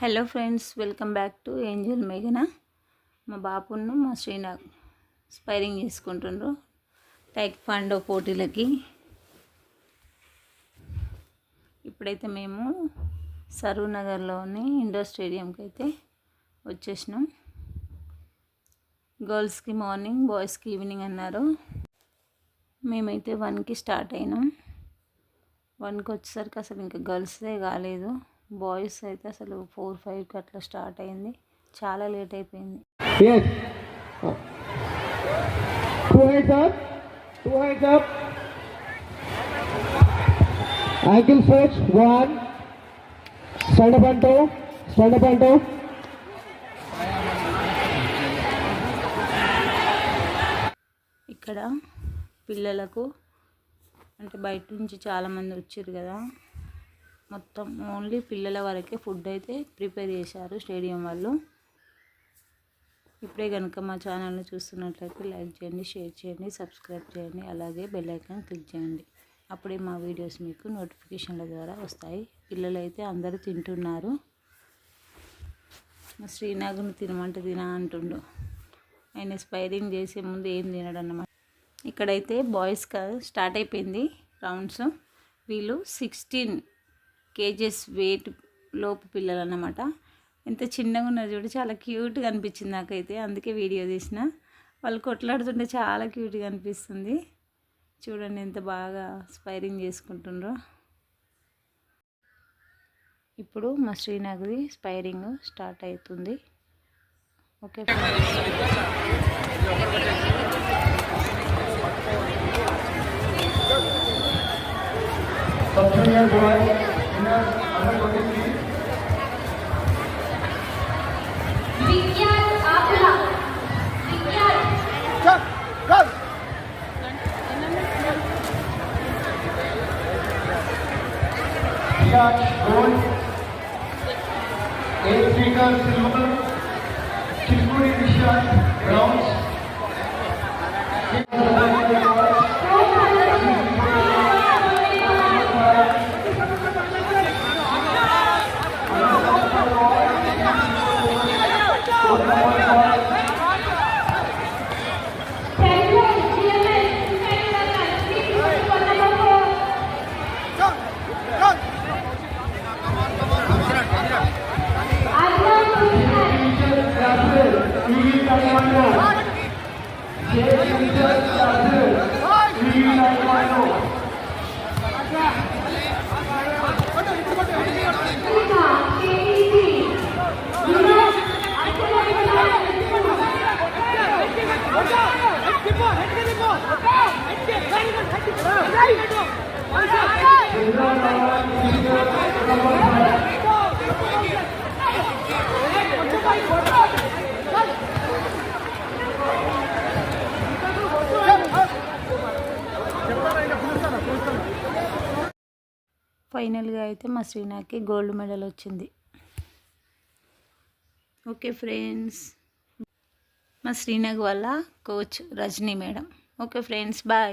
Hello friends, welcome back to Angel మేఘన. మా బాపును మా శ్రీనాథ్ స్పైరింగ్ చేసుకుంటుండ్రు టైక్వాండో పోటీలకి. ఇప్పుడైతే మేము సరూర్ నగర్లోని ఇండోర్ స్టేడియంకి అయితే వచ్చేసినాం. గర్ల్స్కి మార్నింగ్, బాయ్స్కి ఈవినింగ్ అన్నారు. మేమైతే 1కి స్టార్ట్ అయినాం. 1కి వచ్చేసరికి అసలు ఇంకా గర్ల్స్దే కాలేదు, బాయ్స్ అయితే అసలు 4-5కి అట్లా స్టార్ట్ అయింది. చాలా లేట్ అయిపోయింది. ఇక్కడ పిల్లలకు అంటే బయట నుంచి చాలామంది వచ్చారు కదా, మొత్తం ఓన్లీ పిల్లల వరకే ఫుడ్ అయితే ప్రిపేర్ చేశారు స్టేడియం వాళ్ళు. ఇప్పుడే కనుక మా ఛానల్ని చూస్తున్నట్లయితే లైక్ చేయండి, షేర్ చేయండి, సబ్స్క్రైబ్ చేయండి, అలాగే బెల్ ఐకాన్ క్లిక్ చేయండి. అప్పుడే మా వీడియోస్ మీకు నోటిఫికేషన్ల ద్వారా వస్తాయి. పిల్లలు అయితే అందరూ తింటున్నారు. మా శ్రీనాథ్ని తినమంటే తిన అంటుండు. ఆయన స్పైరింగ్ చేసే ముందు ఏం తినడు అన్నమాట. ఇక్కడైతే బాయ్స్ స్టార్ట్ అయిపోయింది రౌండ్స్. వీళ్ళు 16 kgs వెయిట్ లోపు పిల్లలు అన్నమాట. ఎంత చిన్నగా ఉన్నారు చూడు, చాలా క్యూట్గా అనిపించింది నాకైతే, అందుకే వీడియో తీసిన. వాళ్ళు కొట్లాడుతుంటే చాలా క్యూట్గా అనిపిస్తుంది. చూడండి ఎంత బాగా స్పైరింగ్ చేసుకుంటుండ్రో. ఇప్పుడు మా శ్రీనాథ్ది స్పైరింగ్ స్టార్ట్ అవుతుంది. Okay gold, 8 figure silver, Chilpuri Vishal bronze. ఫైనల్గా అయితే మా శ్రీనాథ్కి గోల్డ్ మెడల్ వచ్చింది. ఓకే ఫ్రెండ్స్, మా శ్రీనాథ్ వాళ్ళ coach Rajani madam. Okay friends, bye.